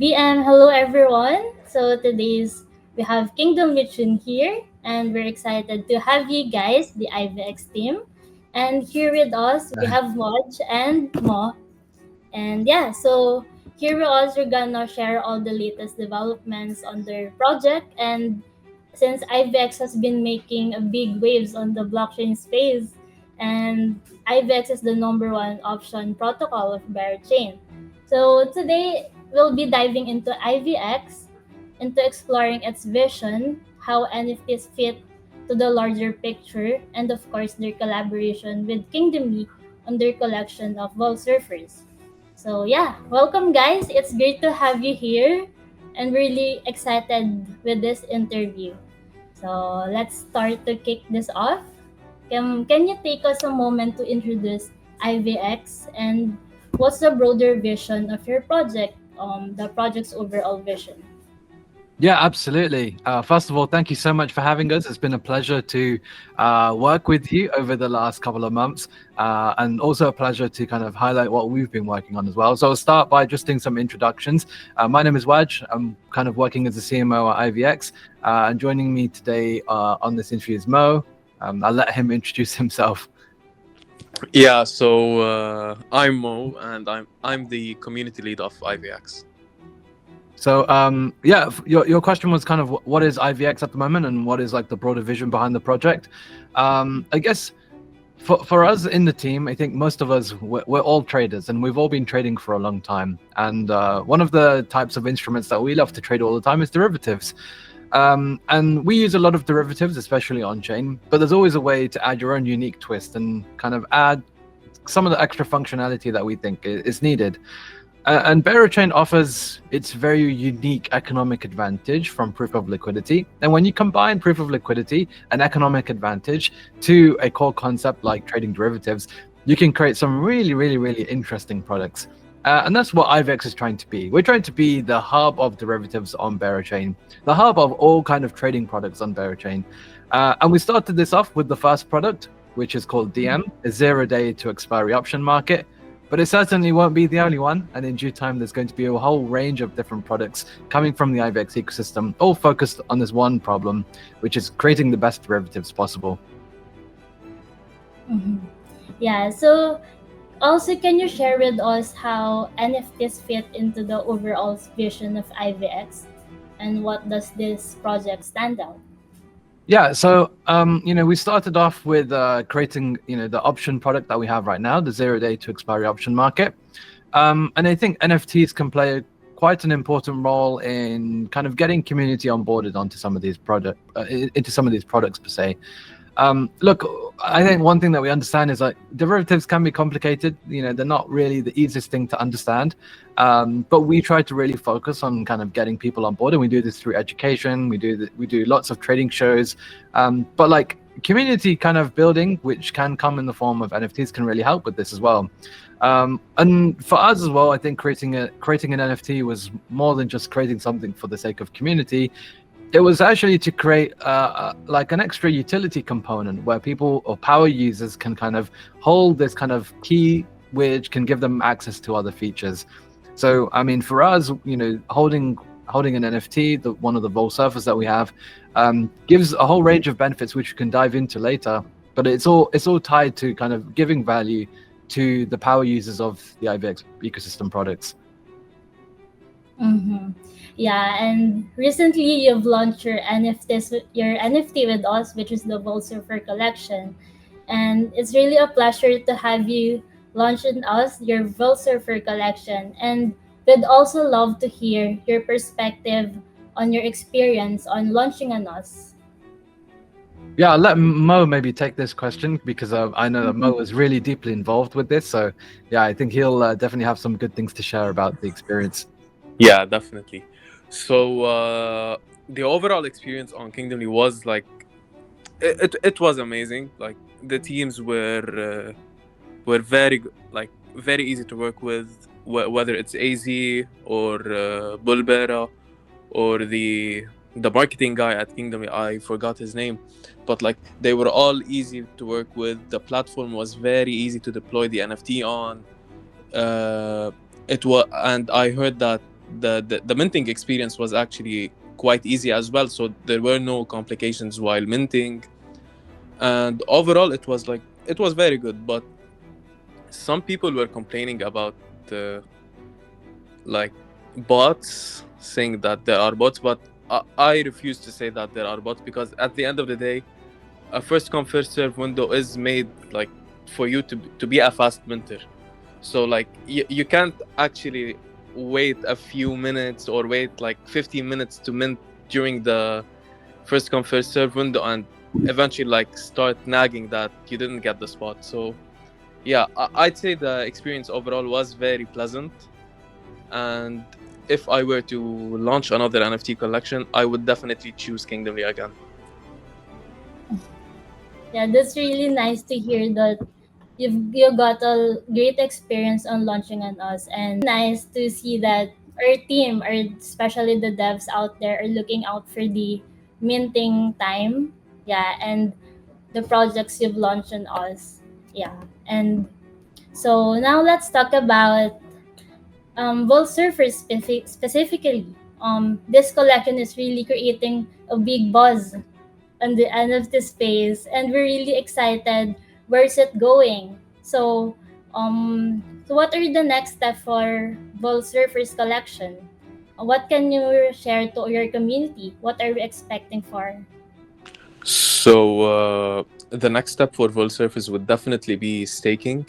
Hello everyone. So today's we have Kingdom Mission here, and we're excited to have you guys, the IVX team. And here with us we have Waj and Moh. And yeah, so here we also gonna share all the latest developments on their project. And since IVX has been making a big waves on the blockchain space, and IVX is the number one option protocol of Bear Chain. So today we'll be diving into IVX, into exploring its vision, how NFTs fit to the larger picture, and of course their collaboration with Kingdom on their collection of Vol Surfers. So yeah, welcome guys. It's great to have you here and really excited with this interview. So let's start to kick this off. Can you take us a moment to introduce IVX and what's the broader vision of your project, the project's overall vision? Yeah, absolutely. First of all, thank you so much for having us. It's been a pleasure to work with you over the last couple of months, and also a pleasure to kind of highlight what we've been working on as well. So I'll start by just doing some introductions. My name is Waj. I'm kind of working as a CMO at IVX, and joining me today on this interview is Mo. I'll let him introduce himself. Yeah, so I'm Mo, and I'm the community lead of IVX. So your question was kind of what is IVX at the moment and what is like the broader vision behind the project. I guess for us in the team, I think most of us we're all traders and we've all been trading for a long time. And one of the types of instruments that we love to trade all the time is derivatives. And we use a lot of derivatives, especially on chain. But there's always a way to add your own unique twist and kind of add some of the extra functionality that we think is needed. And Chain offers its very unique economic advantage from proof of liquidity. And when you combine proof of liquidity and economic advantage to a core concept like trading derivatives, you can create some really, really, really interesting products. And that's what IVX is trying to be. We're trying to be the hub of derivatives on Chain, the hub of all kind of trading products on Chain. And we started this off with the first product, which is called DM, a 0-day to expiry option market. But it certainly won't be the only one, and in due time there's going to be a whole range of different products coming from the IVX ecosystem, all focused on this one problem, which is creating the best derivatives possible. Mm-hmm. Yeah, so also can you share with us how NFTs fit into the overall vision of IVX and what does this project stand out? Yeah, so we started off with creating the option product that we have right now, the 0-day to expiry option market, and I think NFTs can play quite an important role in kind of getting community onboarded onto some of these into some of these products per se. Look, I think one thing that we understand is like derivatives can be complicated. They're not really the easiest thing to understand. But we try to really focus on kind of getting people on board, and we do this through education. We do lots of trading shows. But like community kind of building, which can come in the form of NFTs, can really help with this as well. And for us as well, I think creating an NFT was more than just creating something for the sake of community. It was actually to create like an extra utility component where people or power users can kind of hold this kind of key, which can give them access to other features. So, I mean, for us, holding an NFT, one of the Vol surfers that we have, gives a whole range of benefits which we can dive into later. But it's all tied to kind of giving value to the power users of the IVX ecosystem products. Mm-hmm. Yeah, and recently you've launched your NFT with us, which is the Volt Surfer collection, and it's really a pleasure to have you launch in us your Volt Surfer collection. And we'd also love to hear your perspective on your experience on launching on us. Yeah, I'll let Mo maybe take this question because I know that Mo is really deeply involved with this. So yeah, I think he'll definitely have some good things to share about the experience. Yeah, definitely. So the overall experience on Kingdomly was like it was amazing. Like the teams were very easy to work with, whether it's AZ or Bulbera or the marketing guy at Kingdomly. I forgot his name, but like they were all easy to work with. The platform was very easy to deploy the NFT on. And I heard that the minting experience was actually quite easy as well. So there were no complications while minting, and overall it was very good. But some people were complaining about uh, like bots, saying that there are bots, but I refuse to say that there are bots, because at the end of the day, a first come first serve window is made like for you to be a fast minter. So like you can't actually wait a few minutes or wait like 15 minutes to mint during the first come first serve window and eventually like start nagging that you didn't get the spot. So yeah, I'd say the experience overall was very pleasant, and if I were to launch another NFT collection, I would definitely choose Kingdomly again. Yeah, that's really nice to hear that you got a great experience on launching on us, and nice to see that our team, or especially the devs out there, are looking out for the minting time. Yeah, and the projects you've launched on us. Yeah, and so now let's talk about World Surfer specifically. This collection is really creating a big buzz on the end of the space, and we're really excited. Where's it going? So what are the next step for Ball Surfers collection? What can you share to your community? What are we expecting for? So the next step for Vol Surface would definitely be staking.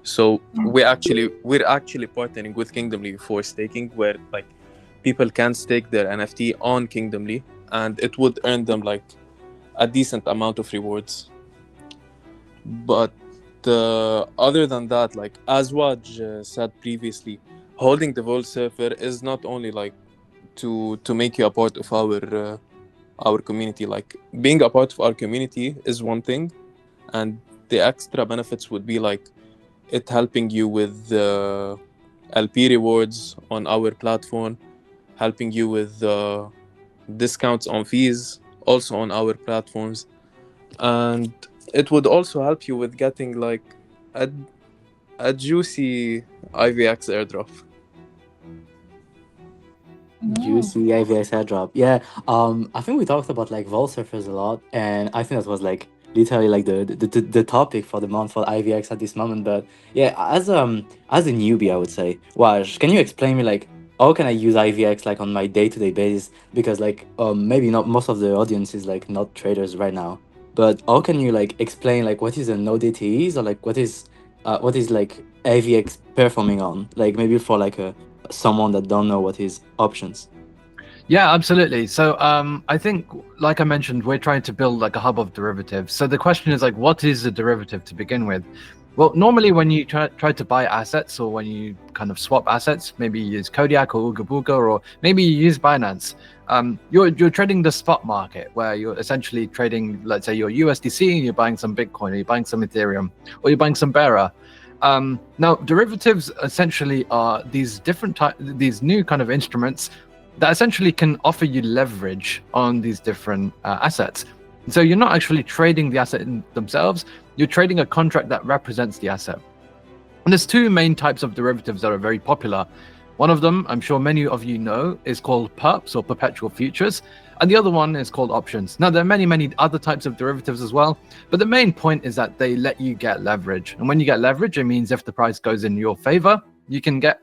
So we're actually partnering with Kingdomly for staking, where like people can stake their NFT on Kingdomly, and it would earn them like a decent amount of rewards. But other than that, like as Waj said previously, holding the Vol Surfer is not only like to make you a part of our community. Like being a part of our community is one thing, and the extra benefits would be like it helping you with LP rewards on our platform, helping you with discounts on fees also on our platforms, and it would also help you with getting like a, a juicy IVX airdrop. Mm. Juicy IVX airdrop. Yeah. I think we talked about like vol surfers a lot, and I think that was like literally like the topic for the month for IVX at this moment. But yeah, as a newbie, I would say, Waj, can you explain me like how can I use IVX like on my day-to-day basis? Because like maybe not most of the audience is like not traders right now. But how can you like explain like what is a node ATEs, or like what is like IVX performing on? Like maybe for like a someone that don't know what is options. Yeah, absolutely. So I think, like I mentioned, we're trying to build like a hub of derivatives. So the question is like, what is a derivative to begin with? Well, normally when you try to buy assets, or when you kind of swap assets, maybe you use Kodiak or Ooga Booga, or maybe you use Binance. You're trading the spot market, where you're essentially trading, let's say, your USDC, and you're buying some Bitcoin, or you're buying some Ethereum, or you're buying some Bearer. Now, derivatives essentially are these these new kind of instruments that essentially can offer you leverage on these different assets. So you're not actually trading the asset themselves, you're trading a contract that represents the asset. And there's two main types of derivatives that are very popular. One of them, I'm sure many of you know, is called perps, or perpetual futures, and the other one is called options. Now, there are many other types of derivatives as well, but the main point is that they let you get leverage. And when you get leverage, it means if the price goes in your favor, you can get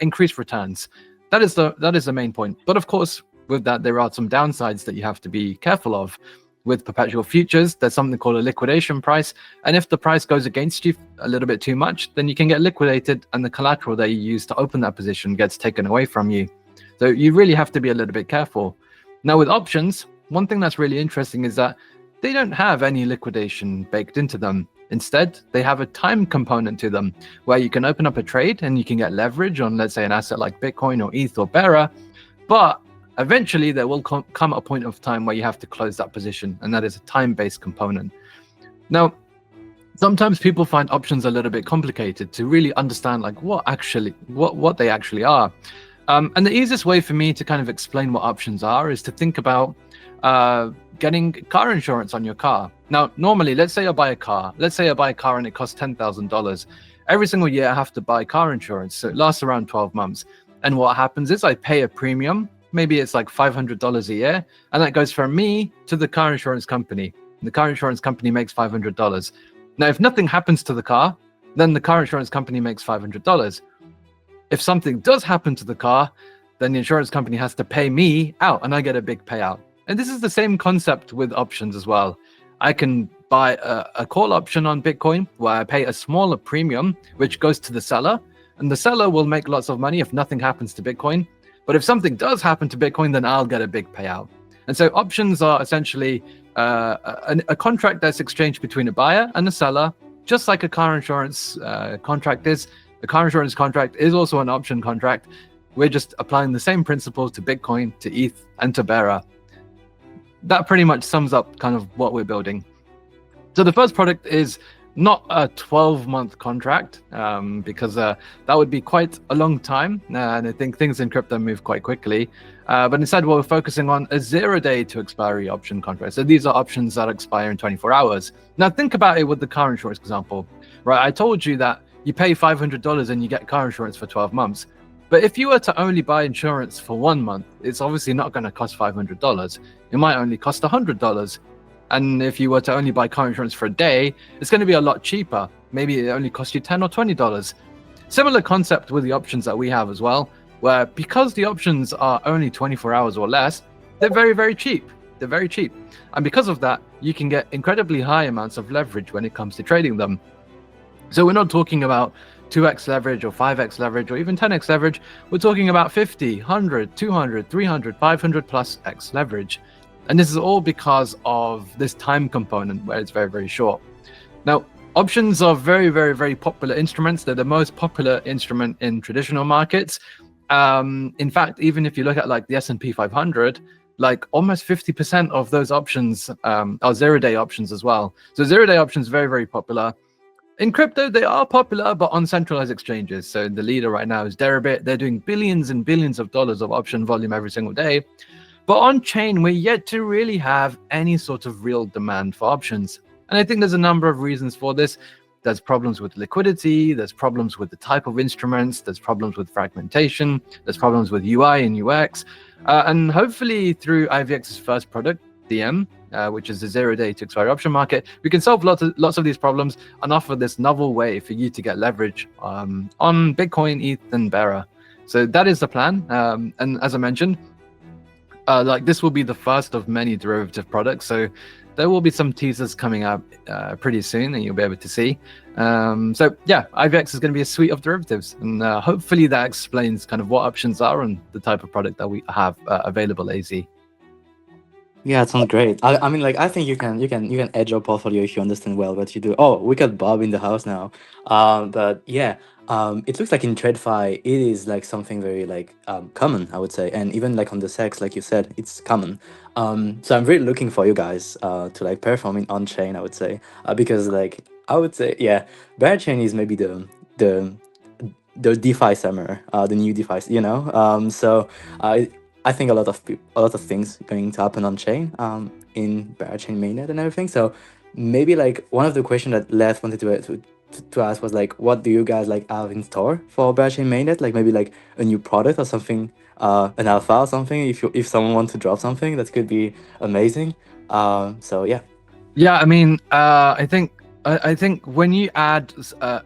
increased returns. That is the main point. But of course, with that, there are some downsides that you have to be careful of. With perpetual futures, there's something called a liquidation price. And if the price goes against you a little bit too much, then you can get liquidated, and the collateral that you use to open that position gets taken away from you. So you really have to be a little bit careful. Now, with options, one thing that's really interesting is that they don't have any liquidation baked into them. Instead, they have a time component to them, where you can open up a trade and you can get leverage on, let's say, an asset like Bitcoin or ETH or Bearer, but eventually there will come a point of time where you have to close that position, and that is a time-based component. Now, sometimes people find options a little bit complicated to really understand like what they actually are. And the easiest way for me to kind of explain what options are is to think about getting car insurance on your car. Now, normally, let's say I buy a car and it costs $10,000. every single year I have to buy car insurance. So it lasts around 12 months. And what happens is I pay a premium. Maybe it's like $500 a year. And that goes from me to the car insurance company. The car insurance company makes $500. Now, if nothing happens to the car, then the car insurance company makes $500. If something does happen to the car, then the insurance company has to pay me out and I get a big payout. And this is the same concept with options as well. I can buy a call option on Bitcoin where I pay a smaller premium, which goes to the seller, and the seller will make lots of money if nothing happens to Bitcoin. But if something does happen to Bitcoin, then I'll get a big payout. And so options are essentially a contract that's exchanged between a buyer and a seller, just like a car insurance contract is. The car insurance contract is also an option contract. We're just applying the same principles to Bitcoin, to ETH, and to Bearer. That pretty much sums up kind of what we're building. So the first product is not a 12-month contract, because that would be quite a long time, and I think things in crypto move quite quickly. But instead, we're focusing on a 0-day to expiry option contract. So these are options that expire in 24 hours. Now think about it with the car insurance example, right? I told you that you pay $500 and you get car insurance for 12 months. But if you were to only buy insurance for 1 month, it's obviously not going to cost $500. It might only cost $100. And if you were to only buy car insurance for a day, it's going to be a lot cheaper. Maybe it only costs you $10 or $20. Similar concept with the options that we have as well, where because the options are only 24 hours or less, they're very, very cheap. They're very cheap. And because of that, you can get incredibly high amounts of leverage when it comes to trading them. So we're not talking about 2x leverage or 5x leverage or even 10x leverage. We're talking about 50, 100, 200, 300, 500 plus x leverage. And this is all because of this time component where it's very, very short. Now, options are very, very, very popular instruments. They're the most popular instrument in traditional markets. In fact, even if you look at like the S&P 500, like almost 50% of those options are 0-day options as well. So 0-day options, very, very popular. In crypto, they are popular, but on centralized exchanges. So the leader right now is Deribit. They're doing billions and billions of dollars of option volume every single day. But on chain, we're yet to really have any sort of real demand for options. And I think there's a number of reasons for this. There's problems with liquidity. There's problems with the type of instruments. There's problems with fragmentation. There's problems with UI and UX. And hopefully through IVX's first product, DM, which is the 0-day to expiry option market, we can solve lots of these problems and offer this novel way for you to get leverage on Bitcoin, ETH, and Bearer. So that is the plan. And as I mentioned, like this will be the first of many derivative products. So there will be some teasers coming up pretty soon and you'll be able to see. So yeah, IVX is going to be a suite of derivatives, and hopefully that explains kind of what options are and the type of product that we have available, AZ. Yeah, it sounds great. I mean, like, I think you can edge your portfolio if you understand well what you do. Oh, we got Bob in the house now. But yeah, it looks like in TradeFi, it is like something very like common, I would say, and even like on the sex, like you said, it's common. So I'm really looking for you guys to like perform in on chain, I would say, because like I would say, yeah, bear chain is maybe the DeFi summer, the new DeFi, you know. So I think a lot of things going to happen on chain, in Parachain mainnet and everything. So maybe like one of the questions that Les wanted to ask was like, what do you guys like have in store for Parachain mainnet? Like maybe like a new product or something, an alpha or something. If someone wants to drop something, that could be amazing. So yeah. Yeah, I mean, I think when you add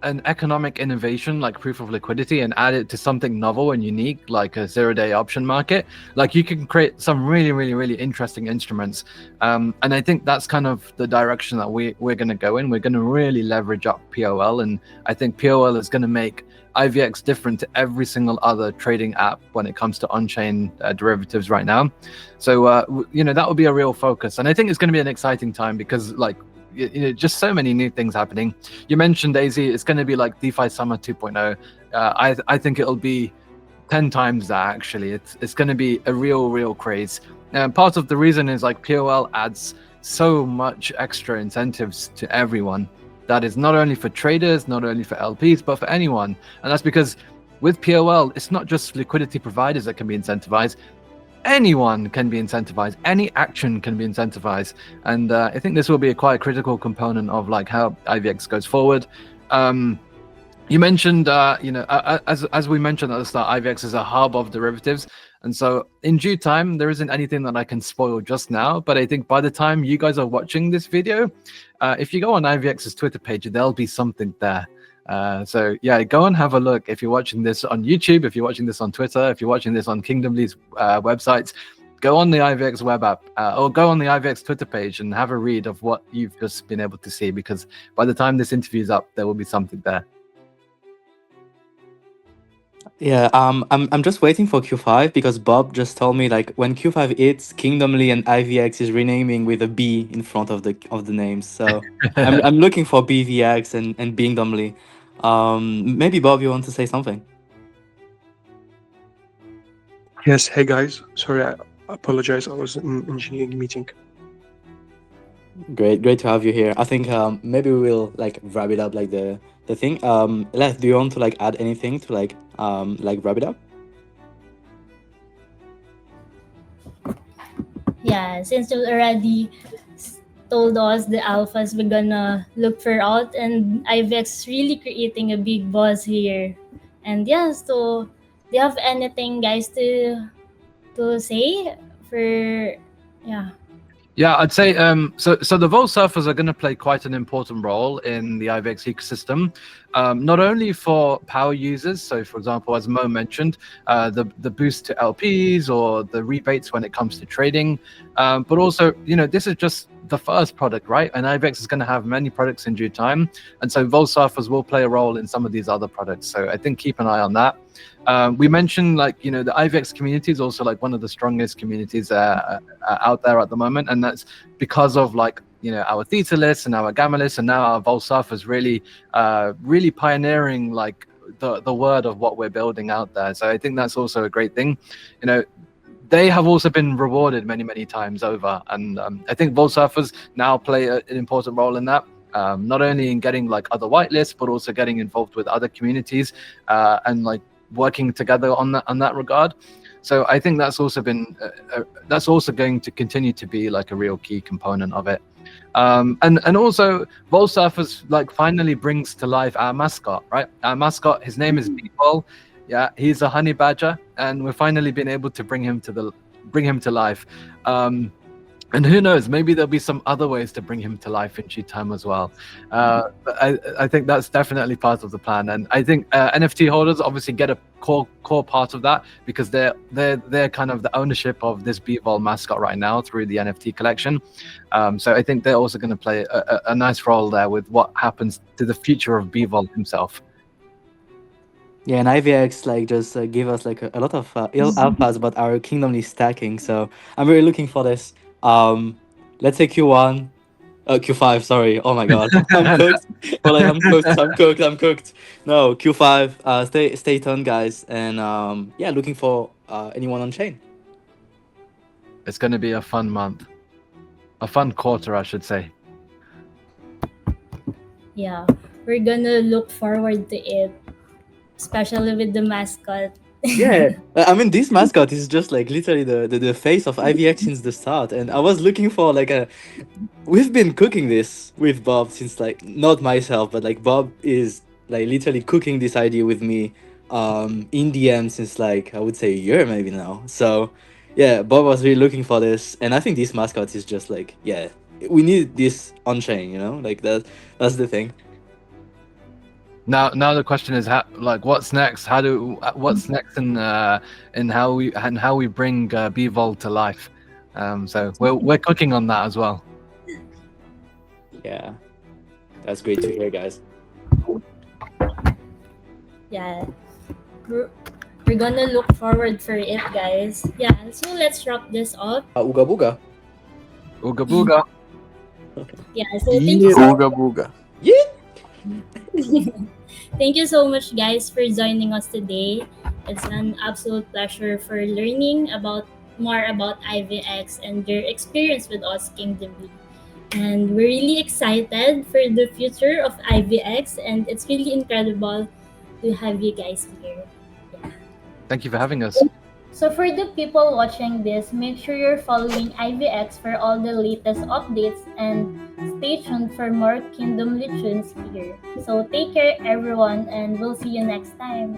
an economic innovation like proof of liquidity and add it to something novel and unique like a 0-day option market, like you can create some really, really, really interesting instruments. And I think that's kind of the direction that we're going to go in. We're going to really leverage up POL, and I think POL is going to make IVX different to every single other trading app when it comes to on-chain derivatives right now. So, you know, that will be a real focus. And I think it's going to be an exciting time because like, you know, just so many new things happening. You mentioned, AZ, it's going to be like DeFi Summer 2.0. I think it'll be 10 times that actually. It's going to be a real craze. And part of the reason is like POL adds so much extra incentives to everyone. That is not only for traders, not only for LPs, but for anyone. And that's because with POL, it's not just liquidity providers that can be incentivized. Anyone can be incentivized. Any action can be incentivized. And I think this will be a quite critical component of like how IVX goes forward. You mentioned, as we mentioned at the start, IVX is a hub of derivatives, and so in due time, there isn't anything that I can spoil just now. But I think by the time you guys are watching this video, if you go on IVX's Twitter page, there'll be something there. So yeah, go and have a look. If you're watching this on YouTube, if you're watching this on Twitter, if you're watching this on Kingdomly's websites, go on the IVX web app or go on the IVX Twitter page and have a read of what you've just been able to see. Because by the time this interview is up, there will be something there. Yeah, I'm just waiting for Q5 because Bob just told me like when Q5 hits, Kingdomly and IVX is renaming with a B in front of the names. So I'm looking for BVX and Bingdomly. Maybe Bob, you want to say something? Yes, hey guys. Sorry, I apologize. I was in engineering meeting. Great to have you here. I think maybe we will like wrap it up like the thing. Les, do you want to like add anything to like wrap it up? Yeah, since you already told us the alphas we're gonna look for out, and IVX is really creating a big buzz here. And yeah, so do you have anything, guys, to say for yeah? Yeah, I'd say so the Vol surfers are going to play quite an important role in the IVX ecosystem, not only for power users. So, for example, as Mo mentioned, the boost to LPs or the rebates when it comes to trading, but also, this is just the first product, right? And IVX is going to have many products in due time, and so Vol surfers will play a role in some of these other products. So, I think keep an eye on that. We mentioned the IVX community is also like one of the strongest communities out there at the moment, and that's because of our theta lists and our gamma lists, and now our Vol surfers really pioneering like the word of what we're building out there. So I think that's also a great thing. They have also been rewarded many times over, and I think Vol surfers now play an important role in that. Not only in getting like other whitelists, but also getting involved with other communities and like working together on that regard. So I think that's also been that's also going to continue to be like a real key component of it. And also Vol surfers like finally brings to life our mascot, right? Our mascot, his name is Beatball. Yeah, he's a honey badger, and we're finally been able to bring him to life. And who knows, maybe there'll be some other ways to bring him to life in due time as well. But I think that's definitely part of the plan. And I think NFT holders obviously get a core part of that because they're kind of the ownership of this Beatvol mascot right now through the NFT collection. So I think they're also going to play a nice role there with what happens to the future of Beatvol himself. Yeah, and IVX like just give us like a lot of ill alphas about our Kingdomly stacking. So I'm really looking for this. Let's say Q1, Q5. Sorry. Oh my God, I'm cooked. Well, I'm cooked. I'm cooked. No, Q5. Stay tuned, guys, and yeah, looking for anyone on chain. It's going to be a fun month, a fun quarter, I should say. Yeah, we're gonna look forward to it, especially with the mascot. Yeah, I mean, this mascot is just like literally the face of IVX since the start, and I was looking for like a. We've been cooking this with Bob since like not myself, but like Bob is like literally cooking this idea with me, in DM since like I would say a year maybe now. So, yeah, Bob was really looking for this, and I think this mascot is just like yeah, we need this on chain, like that's the thing. Now the question is what's next? What's next in how we bring Bvol to life? So we're cooking on that as well. Yeah, that's great to hear, guys. Yeah, we're gonna look forward for it, guys. Yeah, so let's wrap this up. Uga booga. Ooga booga. Yeah, so thank you Ooga booga. Yeah. Thank you so much, guys, for joining us today. It's an absolute pleasure for learning more about IVX and your experience with us, Kingdomly. And we're really excited for the future of IVX, and it's really incredible to have you guys here. Yeah. Thank you for having us. So for the people watching this, make sure you're following IVX for all the latest updates and stay tuned for more Kingdom Litunes here. So take care everyone and we'll see you next time.